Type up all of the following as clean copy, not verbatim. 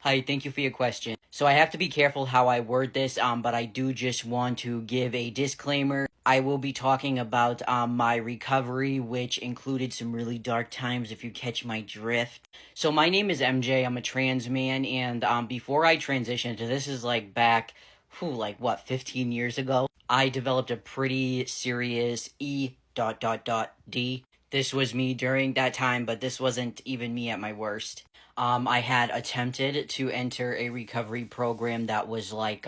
Hi, thank you for your question. So I have to be careful how I word this, but I do just want to give a disclaimer. I will be talking about my recovery, which included some really dark times if you catch my drift. So my name is MJ, I'm a trans man, and before I transitioned, this is like back, like what, 15 years ago, I developed a pretty serious E.D. This was me during that time, but this wasn't even me at my worst. I had attempted to enter a recovery program that was like,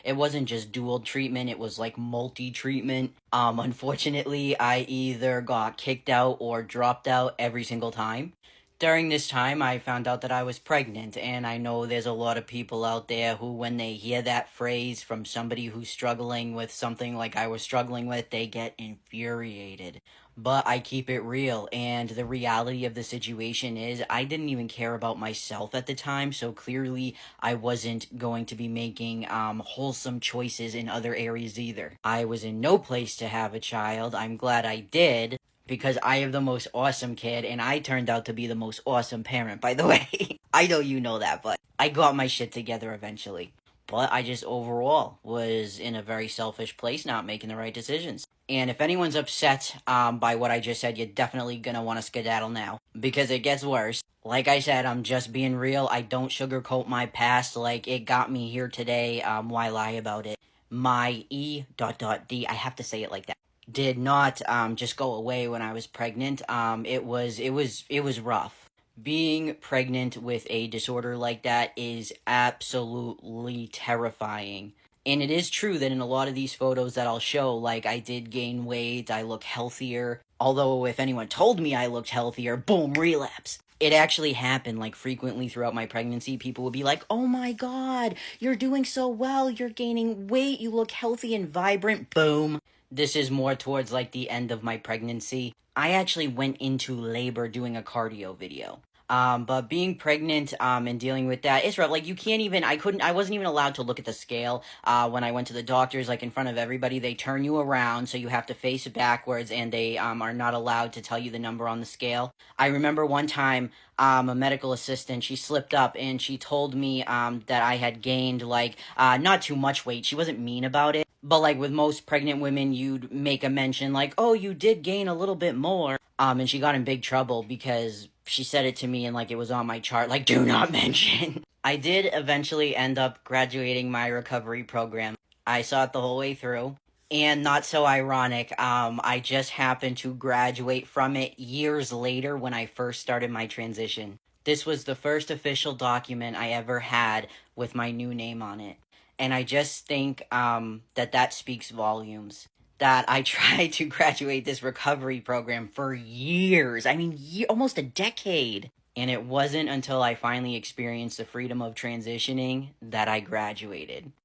it wasn't just dual treatment, it was like multi-treatment. Unfortunately, I either got kicked out or dropped out every single time. During this time, I found out that I was pregnant, and I know there's a lot of people out there who, when they hear that phrase from somebody who's struggling with something like I was struggling with, they get infuriated. But I keep it real, and the reality of the situation is I didn't even care about myself at the time, so clearly I wasn't going to be making wholesome choices in other areas either. I was in no place to have a child. I'm glad I did, because I have the most awesome kid, and I turned out to be the most awesome parent, by the way. I know you know that, but I got my shit together eventually. But I just overall was in a very selfish place, not making the right decisions. And if anyone's upset by what I just said, you're definitely gonna want to skedaddle now. Because it gets worse. Like I said, I'm just being real. I don't sugarcoat my past. Like, it got me here today. Why lie about it? My E.D, I have to say it like that, did not just go away when I was pregnant. It was rough. Being pregnant with a disorder like that is absolutely terrifying. And it is true that in a lot of these photos that I'll show, like, I did gain weight, I look healthier. Although if anyone told me I looked healthier, boom, relapse. It actually happened, like, frequently throughout my pregnancy. People would be like, oh my god, you're doing so well, you're gaining weight, you look healthy and vibrant, boom. This is more towards like the end of my pregnancy. I actually went into labor doing a cardio video. But being pregnant, and dealing with that, it's rough. Like, you can't even, I wasn't even allowed to look at the scale, when I went to the doctors, like, in front of everybody. They turn you around, so you have to face it backwards, and they, are not allowed to tell you the number on the scale. I remember one time, a medical assistant, she slipped up, and she told me, that I had gained, like, not too much weight. She wasn't mean about it. But like with most pregnant women, you'd make a mention like, oh, you did gain a little bit more. And she got in big trouble because she said it to me and like it was on my chart, like, do not mention. I did eventually end up graduating my recovery program. I saw it the whole way through. And not so ironic, I just happened to graduate from it years later when I first started my transition. This was the first official document I ever had with my new name on it. And I just think that speaks volumes. That I tried to graduate this recovery program for years. I mean, almost a decade. And it wasn't until I finally experienced the freedom of transitioning that I graduated.